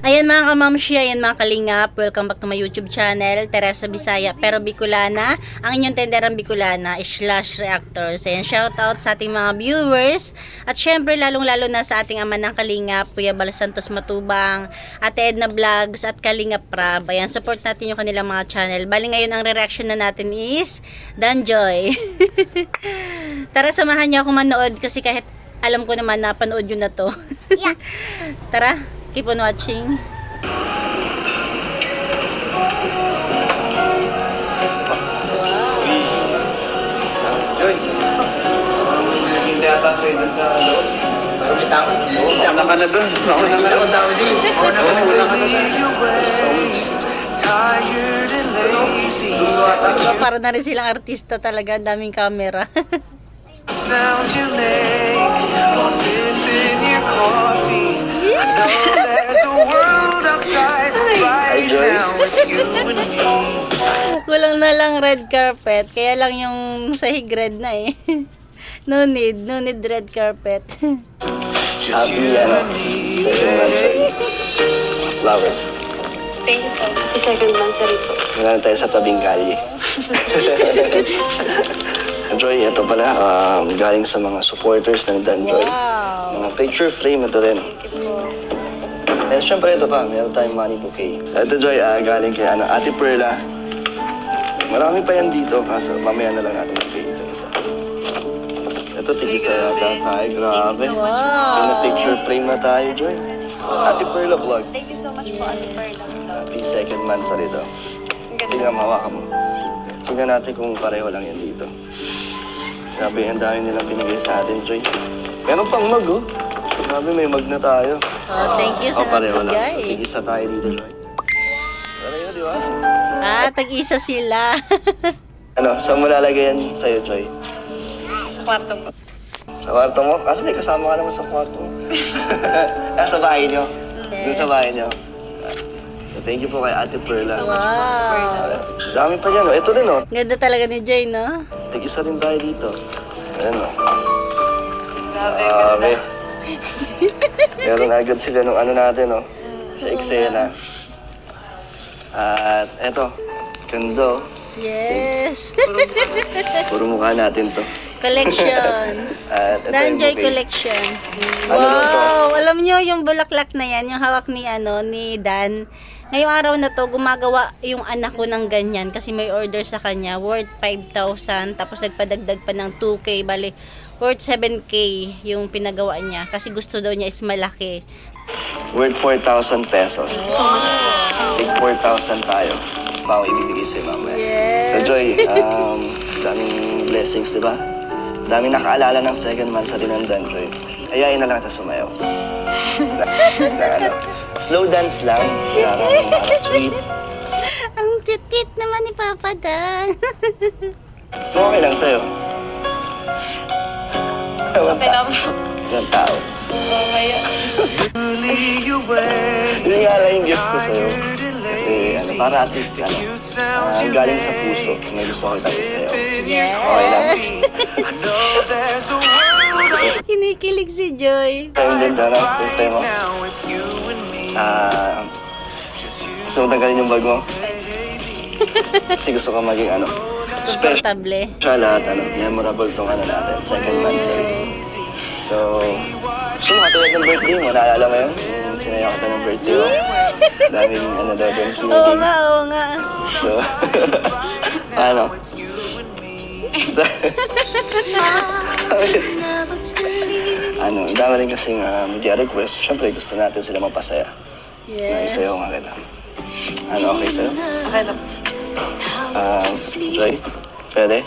Ayan mga kamamshi, ayan mga kalingap, welcome back to my YouTube channel, Teresa Bisaya, pero Bicolana, ang inyong tenderang Bicolana, slash reactors. Ayan, shout out sa ating mga viewers, at syempre lalong-lalo na sa ating ama ng kalingap, Kuya Bal Santos Matubang, Ate Edna Vlogs, at Kalingap Prab. Ayan, support natin yung kanilang mga channel. Bali ngayon ang reaction na natin is Danjoy. Tara, samahan niyo ako manood kasi kahit alam ko naman na panood yun na to. Yeah. Tara, keep on watching. Joy, hindi ata sa'yo dun sa loob. Mauna ka na dun. Mauna ka na dun. Diba, para na rin silang artista talaga, daming camera. Sounds you make while sipping your coffee. I know there's a world outside, but right now it's you and me. Kulang na lang red carpet, kaya lang yung sahig red na eh. No need red carpet. Just Happy, you and me. second monthsary. Flowers. Thank you po. Second monthsary po. Wala na tayo sa tabing kalye. Joy, ito pala, galing sa mga supporters ng Danjoy. Wow. Mga picture frame ito rin. And syempre ito pa, meron tayong money bouquet. Ito Joy, galing kay Ate Perla. Marami pa yan dito, kaso mamaya na lang natin mag-pay isa-isa. Ito, tig-isa yata tayo, grabe. Wow. Picture frame na tayo, Joy. Ate Perla Vlogs. Thank you so much po, Ate Perla. Happy second month sa rito. Tingnan, hawakan mo. Tingnan natin kung pareho lang yan dito. Sabi, ang dami nilang pinigay sa atin, Joy. Meron pang mag, oh. Sabi, may mag na tayo. Oh, thank you sa pareho lang. nagbigay. So, tig-isa tayo dito, Joy. Pareho, di ba? Ah, tag-isa sila. Ano, saan mo lalagay yan sa'yo, Joy? Sa kwarto po. Sa kwarto mo? Kaso may kasama ka naman sa kwarto mo. Sa bahay niyo? Doon sa bahay niyo? So, thank you po kay Ate Perla. Wow. Dami pa dyan, oh. Ito din, oh. Ganda talaga ni Jay, no? Tig-isa rin tayo dito. Ayan, oh. Grabe, Grabe. Meron agad sila nung ano natin, oh. Sa eksena. At eto, ganda, oh. Yes. Puro mukha natin to. Collection. At ito yung Danjoy bouquet. collection. Ano lang to? Wow. Alam nyo, yung bulaklak na yan, yung hawak ni, ni Dan. Ngayong araw na to, gumagawa yung anak ko ng ganyan kasi may order sa kanya worth 5,000 tapos nagpadagdag pa ng 2K, bali worth 7K yung pinagawa niya kasi gusto daw niya is malaki. Worth 4,000 pesos. Take 4,000 tayo. Bago ibibigay sa'yo mamaya. Yes. So Joy, daming blessings, di ba? Daming nakaalala ng second month sa rin ng Danjoy. Ayayin na lang ito sumayaw. Ano, slow dance lang. Para sweet. Ang cute naman ni Papa Dan. Okay lang sa'yo. Okay lang po. Yung tao. Okay. Lead you away. Hindi nga lang yung gift ko sa'yo. Tired and Kasi lazy. para at least, Cute sounds you galing sa make puso. May gusto ko while itabi sa'yo. sipping your Okay lang. coffee. I know there's a world outside. Kinikilig si Joy. Time din to, no? First time mo. Right now it's you and me. Just you Gusto mo tanggalin yung bag mo? Kasi gusto ko maging special Komportable. at memorable tong natin, second monthsary. So, gusto mo katulad ng birthday mo, naalala mo yun? Yung sinaya kita ng birthday mo. Daming daw doon Oo siniging. nga, oo nga. So, ano? Ang dami rin kasing mag-request. Siyempre, gusto natin sila mapasaya. Yes. Isayaw nga kita. Ano, okay sa'yo? Okay lang. Joy? Pwede?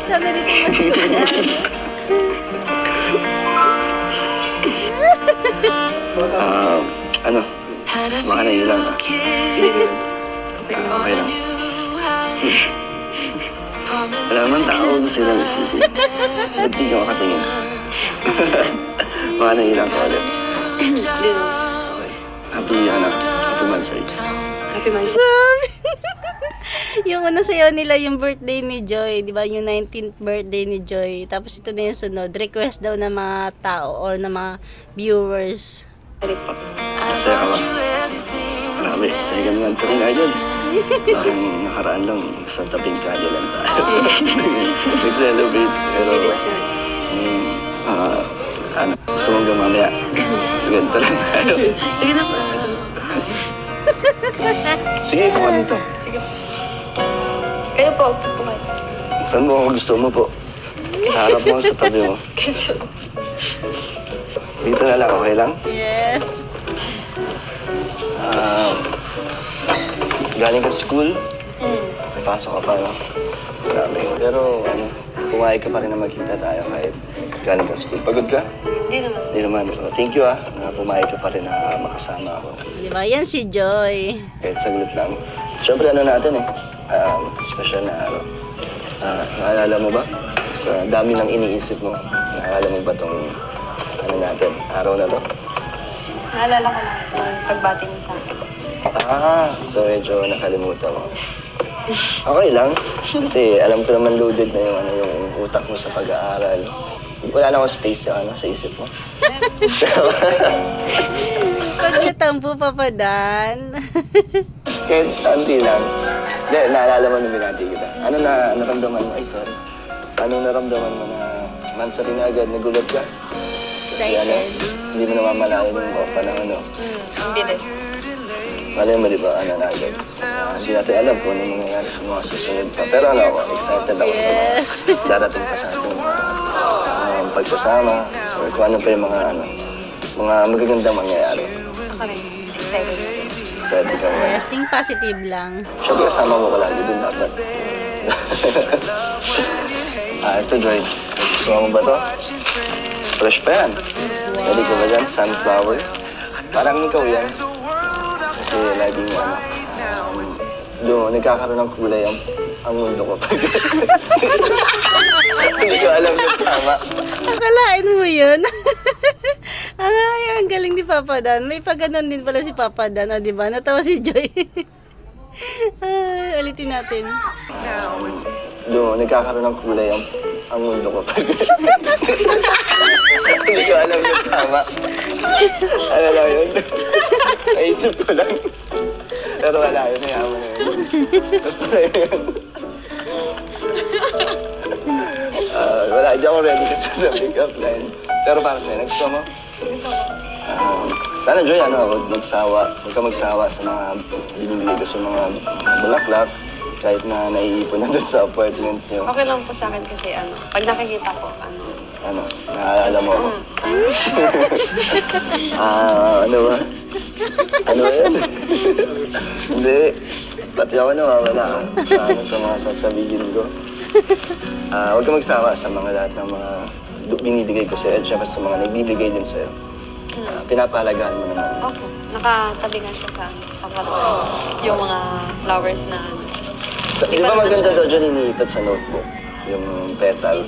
Sabi dito mas Ano? Baka nailang ka. Okay lang. Wala naman tao gusto lang isipin. Ba't di ka makatingin? Baka nailang ka ulit. Okay. Happy monthsary. Happy monthsary. Yung una sayo nila yung birthday ni Joy, di ba? Yung 19th birthday ni Joy. Tapos ito na yung sunod. Request daw ng mga tao or ng mga viewers. Masaya ka ba? Marami. Saya ka naman sa rin agad. Parang nakaraan lang, sa tabing kalye lang tayo. Nag-celebrate. Pero, gusto mong gamamaya. Ganito lang tayo. Sige na po. Sige, kuha dito. Sige po. Kayo po, upo po kayo. Saan mo ako gusto mo po? Sa harap mo, sa tabi mo. Kasi, Dito na lang, okay lang? Yes. Galing ka sa school, pasok ka pa, no? Grabe. Pero, pumayag ka pa rin na magkita tayo kahit galing ka sa school. Pagod ka? hindi naman. Hindi naman. So, thank you na pumayag ka pa rin na makasama ako. Di ba? Yan si Joy. Kahit saglit lang. Siyempre, ano natin special na araw. Naalala mo ba? Sa dami ng iniisip mo, naalala mo ba tong natin, araw na to? Naalala ko lang yung pagbati niyo sa akin. So medyo nakalimutan mo. Okay lang. Kasi alam ko naman loaded na yung utak mo sa pag-aaral. Wala na akong space sa isip mo. Pag natampo, Papa Dan. Kahit anti lang. Hindi, naalala mo nung binati kita. Ano na naramdaman mo? Ay, sorry. Ano naramdaman mo na mansari na agad, nagulat ka? Excited. Hindi mo namamalayan yung panahon, no? Hindi rin. Malay mo, di ba, na agad. Hindi natin alam kung ano mangyayari sa mga susunod pa. Pero ako, excited ako sa mga Yes. darating pa sa ating pagsasama. Or kung ano pa yung mga magagandang mangyayari. Ako rin. Excited. Excited ka mo. Yes, think positive lang. Siyempre, kasama mo ka lagi dun dapat. Ito, Joy. Gusto mo ba to? Fresh pa yan. Pwede ko ba dyan? Sunflower. Parang ikaw yan. Kasi laging nagkakaroon ng kulay ang mundo ko. Hindi ko alam yung tama. Akalain mo yun. Ay, ang galing ni Papa Dan. May pag-ganon din pala si Papa Dan. O, diba? Natawa si Joy. Ay, ulitin natin. Nagkakaroon ng kulay ang mundo ko. Hindi ko alam yung tama. Ano lang yun? Naisip ko lang. Pero wala yun, nayaman na yun. Basta na yun. Wala, hindi ako ready kasi sa pick-up line. Pero para sa'yo, nagusto mo? Gusto ko. Sana, Joy, huwag ka magsawa sa mga binibigay ko sa mga bulaklak. Kahit na naiipon na doon sa apartment nyo. Okay lang po sa akin kasi pag nakikita ko, Naaalala mo ako. Ano ba? Ano yan? Hindi. Pati ako nawawala sa mga sasabihin ko. Huwag ka magsawa sa mga lahat ng mga binibigay ko sa'yo at syempre sa mga nagbibigay din sa'yo. Pinapahalagaan mo naman. Opo. Nakatabi nga siya sa kwarto. Yung mga flowers na Di ba maganda daw dyan iniipat sa notebook? Yung petal.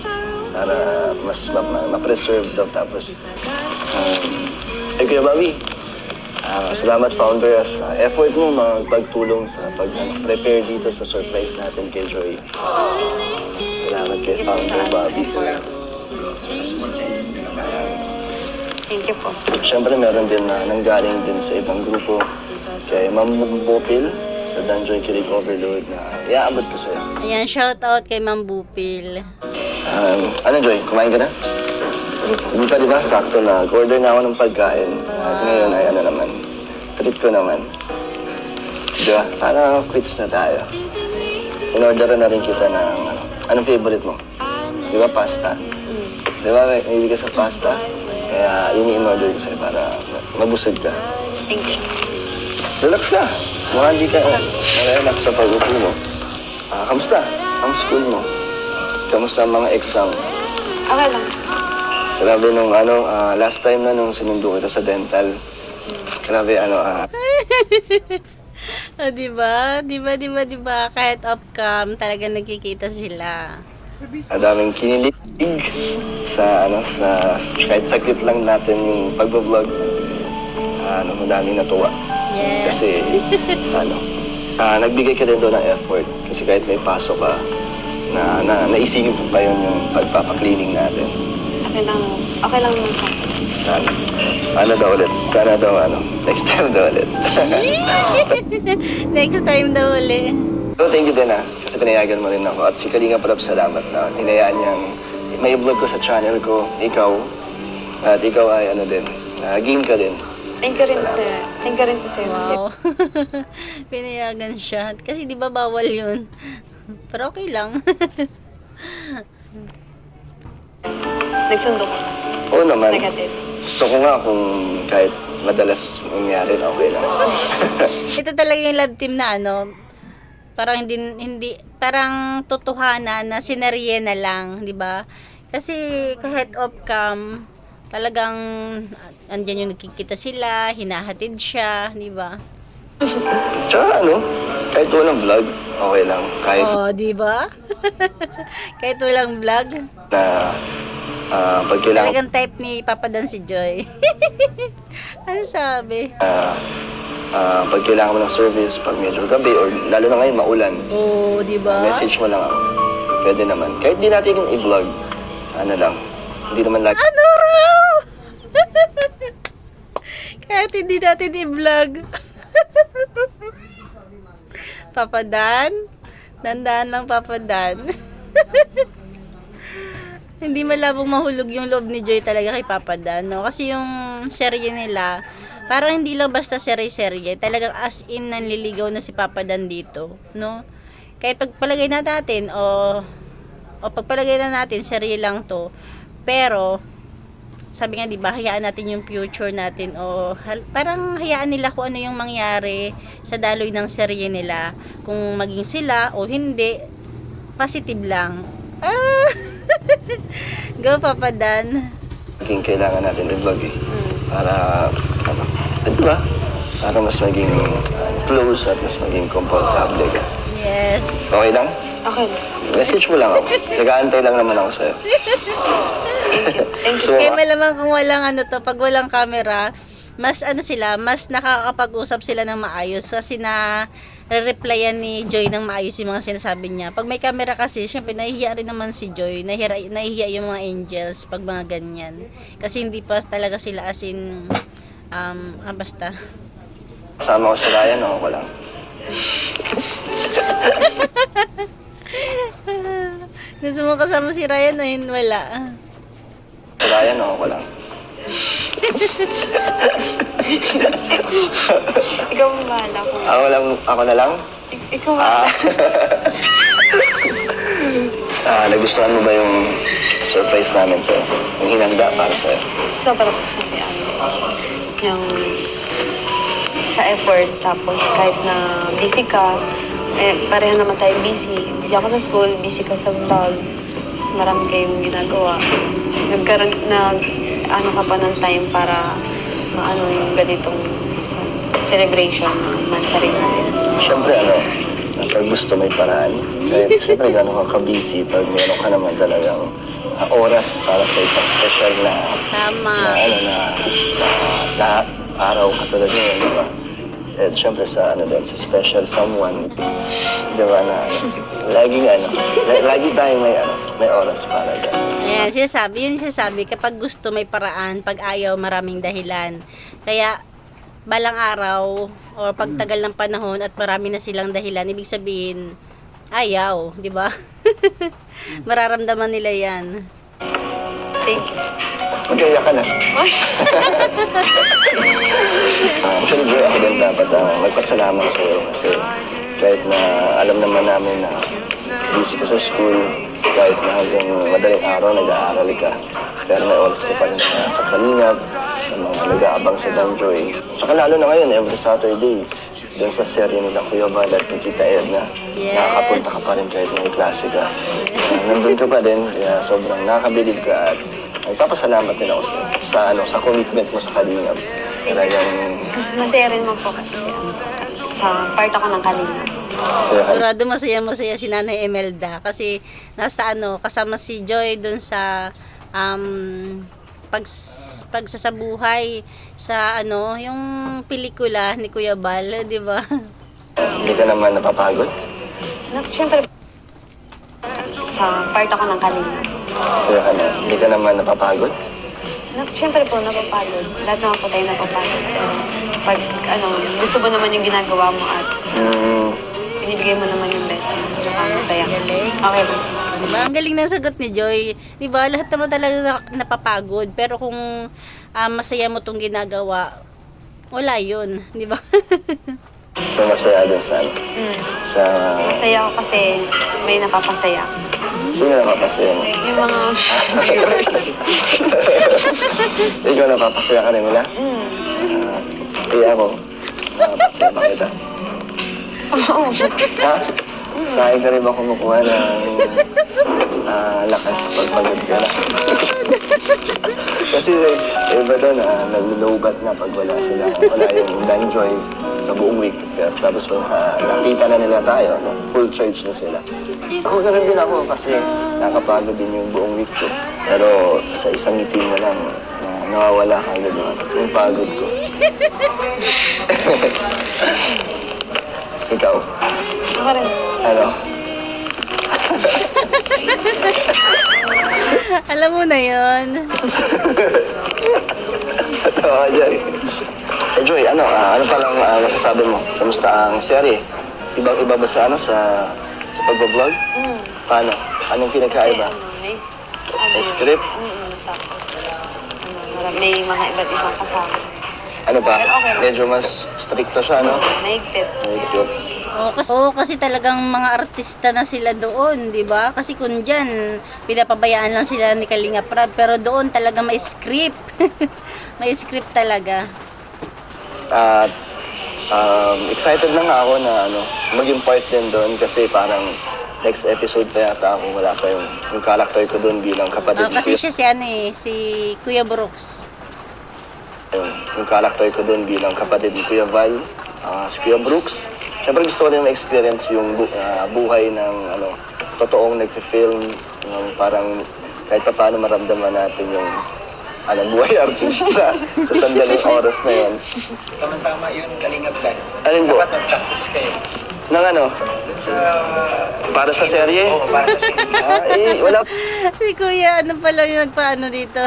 Para mas ma-preserve daw. Tapos, Kuya Bobby, salamat founder sa effort mo magpagtulong sa pag-prepare dito sa surprise natin kay Joy. Salamat kay founder Bobby. thank you po. Siyempre meron din na nanggaling din sa ibang grupo. Kay Ma'am Bupil sa Danjoy Kilig Overload na iaabot ko sa'yo. Ayan, shout out kay Ma'am Bupil. Ano Joy, kumain ka na? Hindi pa, di ba? Sakto na. Order na ako ng pagkain. At ngayon ay naman. Treat ko naman. Di ba? Para quits na tayo. In-order na rin kita ng anong favorite mo? Di ba? Pasta. Di ba? May hindi ka sa pasta. Kaya yun yung in-order ko sa'yo para mabusog ka. Thank you. Relax ka. Mukhang hindi ka relax sa pag-upo mo. Kamusta? Ang school mo? Kamusta ang mga exam? Okay lang. Grabe nung last time na nung sinundo kita sa dental. Grabe O, diba? Diba? Kahit off-cam, talagang nagkikita sila. daming kinilig sa kahit sakit lang natin yung pag-vlog. Madaming natuwa. Yes. Kasi nagbigay ka din doon ng effort. Kasi kahit may pasok ka, naisingin mo pa yun yung pagpapaklining natin. Okay lang naman sa akin. Sana. Ano daw ulit? Sana daw next time daw ulit. Next time daw ulit. So, thank you din kasi pinayagan mo rin ako. At si Kalinga Prab, salamat na hinayaan niyang may vlog ko sa channel ko, ikaw. At ikaw ay game ka din. Thank you rin po sa'yo. Kasi Wow. Pinayagan siya. Kasi di ba bawal yun? Pero okay lang. nagsundo ko. Oo naman. Negative. Gusto ko nga kung kahit madalas mangyari na okay lang. Ito talaga yung love team na parang hindi parang totohanan na sinerye na lang, di ba? Kasi kahit off cam, talagang andyan yung nagkikita sila, hinahatid siya, di ba? Tsaka kahit walang vlog, okay lang. Kahit Oh, di ba? Kahit walang vlog, na pag kailangan talagang type ni Papa Dan si Joy. Ano sabi? pag kailangan mo ng service, pag medyo gabi, or lalo na ngayon maulan, Oh, di ba? message mo lang ako. Pwede naman. Kahit di natin yung i-vlog, lang. Hindi naman lagi. Ano raw? Kahit hindi natin i-vlog. Papa Dan? Dandaan lang, Papa Dan. Hindi malabong mahulog yung loob ni Joy talaga kay Papa Dan, no? Kasi yung serye nila, parang hindi lang basta serye-serye. Talagang as in nanliligaw na si Papa Dan dito, no? Kahit pagpalagay na natin, o pagpalagay na natin, serye lang to. Pero, sabi nga, di ba, hayaan natin yung future natin, parang hayaan nila kung ano yung mangyari sa daloy ng serye nila. Kung maging sila o hindi, positive lang. Go, Papa Dan. Maging kailangan natin i-vlog para, di ba? Para mas maging close at mas maging komportable ka. Yes. Okay lang? Okay. Message mo lang ako. Nag-aantay lang naman ako sa'yo. Thank you. So, Kaya malamang kung walang pag walang camera, mas mas nakakapag-usap sila ng maayos kasi re-replyan ni Joy ng maayos yung mga sinasabi niya. Pag may camera kasi, syempre nahihiya rin naman si Joy, nahihiya yung mga angels pag mga ganyan. Kasi hindi pa talaga sila as in, basta. kasama ko si Ryan, ako lang. Gusto mo kasama si Ryan o wala? Si Ryan, ako lang. Ikaw ang bahala kung... Ako na lang? Ikaw bahala. Nagustuhan mo ba yung surprise namin sa'yo? Yung hinanda para sa'yo? Sobrang kasi yung sa effort, tapos kahit na busy ka, pareha naman tayo busy. Busy ako sa school, busy ka sa vlog, tapos marami kayong ginagawa. Ano ka pa ng time para maano yung ganitong celebration ng mansari natin. Siyempre, pag gusto may paraan. Kahit siyempre gano'n ka busy pag meron ka naman talagang oras para sa isang special na Tama. na araw katulad niya, di ba? At siyempre sa sa special someone, di ba, na lagi tayong may oras para dyan. Ayan, yun sinasabi, kapag gusto may paraan, pag ayaw maraming dahilan. Kaya, balang araw, o pagtagal ng panahon at marami na silang dahilan, ibig sabihin, ayaw, di ba? Mararamdaman nila yan. Thank you. Magkaya ka na. Actually, Joy, ako din dapat magpasalamat sa iyo kasi kahit na alam naman namin na busy ka sa school, kahit na hanggang madaling araw nag-aaral ka, pero may oras ka pa rin sa kalingap, sa mga nag-aabang sa Don Joy. Tsaka lalo na ngayon, every Saturday, doon sa serye nila Kuya Val at Tita Edna, Yes. nakakapunta ka pa rin kahit may klase ka. Nandun ka pa din, kaya sobrang nakakabilib ka at nagpapasalamat din ako sa commitment mo sa kalingap. Talagang Masaya rin mo po kasi sa part ako ng Kalinga. Sigurado masaya si Nanay Emelda kasi nasa kasama si Joy dun sa pagsasabuhay sa yung pelikula ni Kuya Bal, di ba? Hindi ka naman napapagod? Siyempre, sa part ako ng kalinga. Kasi hindi ka naman napapagod? Siyempre po, napapagod. Lahat naman po tayo napapagod. Pero pag gusto mo naman yung ginagawa mo at binibigay mo naman yung best mo. Masaya. Galing. Okay po. Diba? Ang galing ng sagot ni Joy. Diba? Lahat naman talaga napapagod. Pero kung masaya mo tong ginagawa, wala yun. Diba? So, masaya din sa Sa... Masaya ako kasi may napapasaya. Sino napapasaya mo? Yung mga viewers. Ikaw napapasaya ka rin nila? Kaya ako, napapasaya ba kita? Oo. Ha? Sa akin ka rin ba kumukuha ng lakas pagpagod ka na? Kasi iba doon, nag-lowbat na pag wala yung Danjoy sa buong week. Tapos nakita na nila tayo, full charge na sila. Ako na rin din ako kasi nakapagod din yung buong week ko. Pero sa isang meeting mo lang, nawawala ka agad yung pagod ko. Ikaw? Ako rin. Ano? Alam mo na yun. Oo, Joy. Joy, ano palang nasasabi mo? Kamusta ang serye? Ibang-iba ba sa sa pag-vlog? Paano? Anong pinagkaiba? May script? Tapos, may mga iba't ibang kasama. Ano pa? Pero okay lang. Medyo mas stricto siya, no? Mahigpit. Kasi talagang mga artista na sila doon, di ba? Kasi kung dyan, pinapabayaan lang sila ni Kalinga Prab, pero doon talaga may script. May script talaga. At excited na nga ako na maging part din doon kasi parang next episode pa yata ako, wala pa yung character ko doon bilang kapatid ni Kasi Kuya. siya si Kuya Brooks. Yung character ko doon bilang kapatid ni Kuya Val, si Kuya Brooks. Siyempre gusto ko rin ma-experience yung buhay ng totoong nagfi-film, yung parang kahit pa paano maramdaman natin yung buhay artista sa sandaling oras na yun. Tama-tama yun, Kalingap Vlog. Alin po? Dapat mag-practice kayo. Nang Dun sa... para sa serye? Oo, para sa serye. Wala. Si Kuya, ano pala yung nagpaano dito?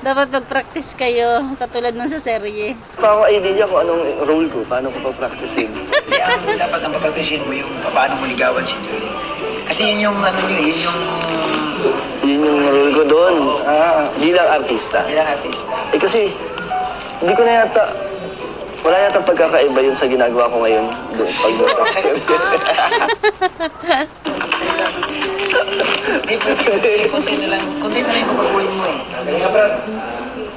Dapat mag-practice kayo, katulad nung sa serye. Pa ako idea kung anong role ko, paano ko pa-practicein. Hindi, ang dapat ang papagtisin mo yung paano mo ligawan si Joy. Kasi yun yung Yun yung role ko doon. Bilang artista. bilang artista. Kasi, hindi ko na yata, wala yata pagkakaiba yun sa ginagawa ko ngayon. Kunti na lang yung papaguhin mo eh. Kalingap Brad,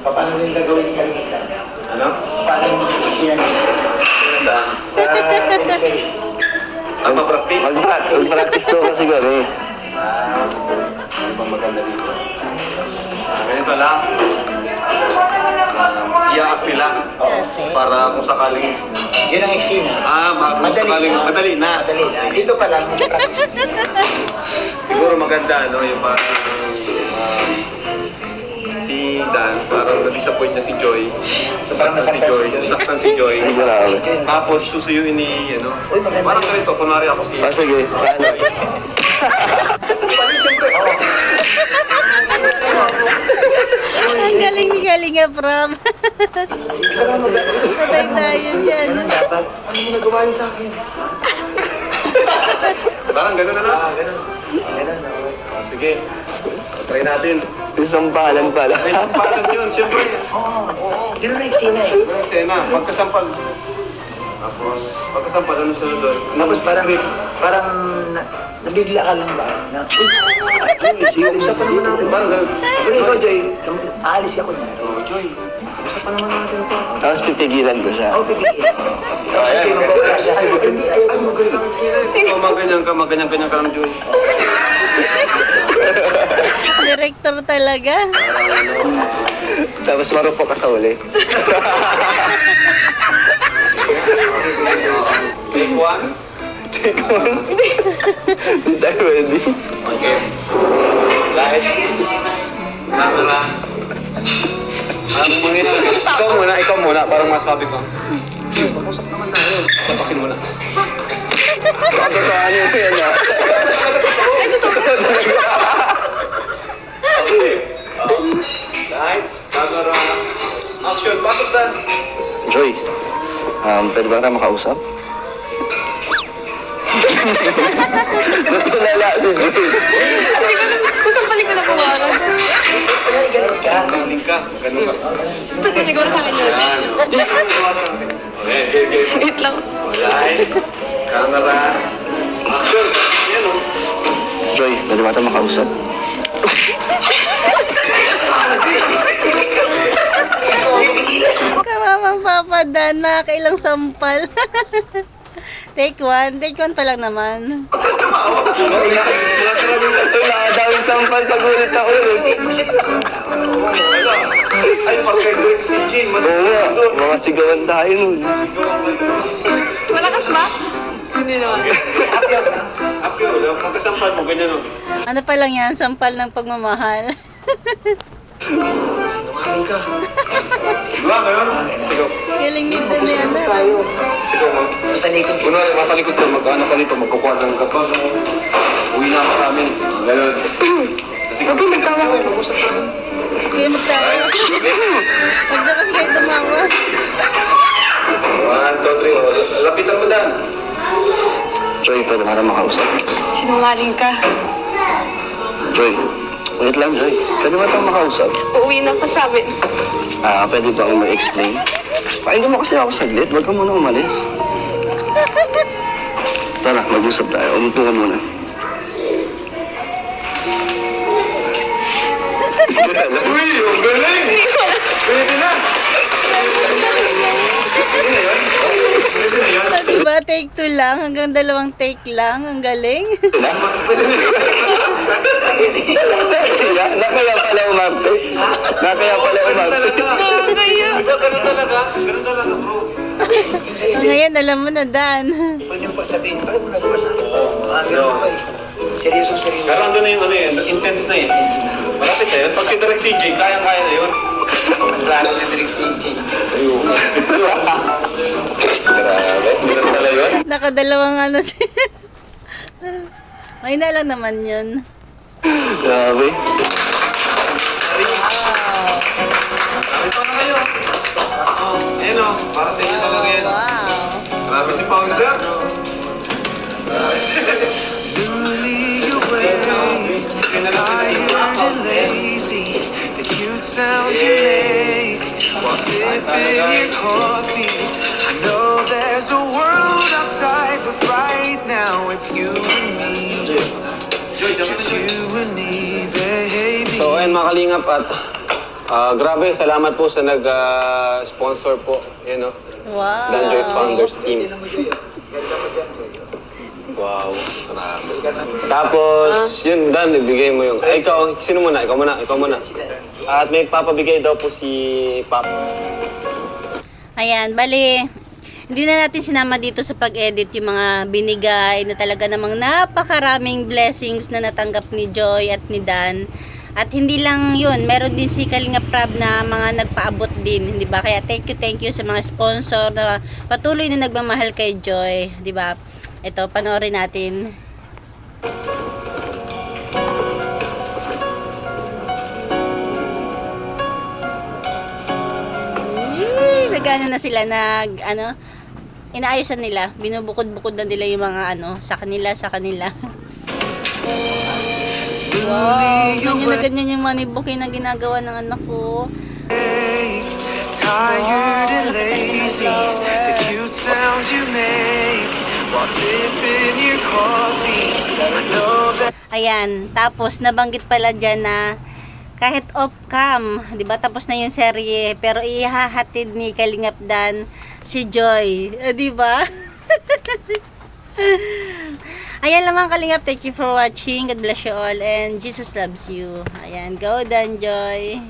paano rin gagawin ni Kalingap? Ano? Paano yung siya sa teleserye? Ang ma-practice? Mag-practice to kasi gano'n eh. Ano bang maganda dito? Ganito lang. I-act sila. Para kung sakaling... Yun ang eksena. kung sakaling... Madali na. Madali na. Dito pa lang. Siguro maganda, no? Yung parang... si Dan, parang na-disappoint niya si Joy. Nasaktan si Joy. Ay, grabe. Tapos susuyuin ni, Uy, maganda parang yun. ganito, kunwari ako si... Sige, paano? Ang galing ni Kalinga Prab. Patay tayo dyan. Dapat. Ano mo nagawa niyo sa akin? Parang gano'n na lang. Ganun. Sige, try natin. Isang palan pala. May sampalan yun, siyempre. Oo. Ganun ang eksena eh. Yung eksena, pagkasampal. Tapos, pagkasampal, ano sunod doon? Tapos parang nabigla ka lang ba? Na, uy, usapan naman natin. Parang ganun. Pero ikaw, Joy, aalis ka kunyari. Oh, Joy, usapan naman natin ito. Tapos pipigilan ko siya. Oo, bigyan. Tapos sige, magwawala siya. Ay, hindi, ayaw Ay, mo. magandang eksena. Ikaw, maganyan ka ng Joy. Director talaga. Tapos marupok ka sa uli. Take one. Hindi tayo ready. Okay. Lights. Camera. Ikaw muna, parang masabi ko. Pag-usap naman tayo. Sapakin mo na. Katotohanin ko yan ah. Okay. Lights, camera, action, pasok Dan. Joy, pwede ba tayo makausap? Natulala si Joy. Kusang balik ko na pumakan. Galing ka, ganun ka. Siguro sa akin yun. Yan. Okay. Wait lang. Lights, camera, action. Yan o. Joy, pwede ba tayo makausap? Kamamang Papa Dan, nakakailang sampal. Take one pa lang naman. Nakadaming sampal pag ulit ako. Ay, pag-break si Jean, mas Oo nga, mga sigawan tayo nun. Malakas ba? Hindi naman. Apyo, kakasampal mo, ganyan o. Ano pa lang yan, sampal ng pagmamahal. Sinungaling ka. Diba, ganun? Sigaw. Galing nito na yan. Sigaw mo. Kunwari, matalikod ka, magkaanak ka nito, magkukuha ng kapag. Uwi na ako sa amin. Ganun. Huwag yung magtawa ko. Mag-usap ka. Kaya magtawa. Huwag na kasi kayo tumawa. 1, 2, 3. Lapitan mo, Dan. Joy, pwede ba tayo makausap? Sinungaling ka. Joy, wait lang Joy. Pwede ba tayo makausap? Uuwi na pa sa amin. Pwede ba akong mag-explain? Pakinggan mo kasi ako saglit. Huwag ka muna umalis. Tara, mag-usap tayo. Umupo ka muna. Uy, ang galing! Pwede na! Diba, take 2 lang, hanggang 2 take lang. Ang galing. Nakaya pala umarte. Nakaya pala umarte. Kaya. Diba, ganun talaga? Ganun talaga, bro. Ngayon, alam mo na, Dan. Pwede mo pa sabihin, bakit mo nagawa sa akin? Ganun pa eh. Seryosong seryoso. Pero andun na yung ano yun, intense na eh. Malapit na yun. Pag si Direk CJ, kayang-kaya na yun. Mas lalo ng drinks ni Jay. Ayun. Grabe, ganun pala yun. Nakadalawang ano siya. May na lang naman yun. Grabe. Ito na kayo. Oh, ayun o, para sa inyo talaga yan. Wow. Grabe si Founder. Newly awake, tired and lazy. The cute sounds you make while sipping your coffee. I know there's a world outside, but right now it's you and me. Just you and me, baby. So ayun mga kalingap at grabe, salamat po sa nag-sponsor po. Yun o, Wow. Danjoy Founders Team. Wow, grabe. Tapos, yun, Dan, ibigay mo yung... Ay, ikaw, sino muna? Ikaw muna. At may papabigay daw po si Papa. Ayan, bali, hindi na natin sinama dito sa pag-edit yung mga binigay na talaga namang napakaraming blessings na natanggap ni Joy at ni Dan. At hindi lang yun, meron din si Kalinga Prab na mga nagpaabot din, di ba? Kaya thank you sa mga sponsor na patuloy na nagmamahal kay Joy, di ba? Ito, panoorin natin. Nagano na sila, inaayosan nila, binubukod-bukod na nila yung mga sa kanila. Wow, ganyan yung money booking na ginagawa ng anak ko. Tired and lazy, the cute sounds you make while sipping your coffee. I know that. Ayan, tapos nabanggit pala dyan na kahit off-cam, di ba, tapos na yung serye, pero ihahatid ni Kalingap Dan si Joy, di ba? Ayan lamang Kalingap, thank you for watching, God bless you all, and Jesus loves you. Ayan, go Dan Joy.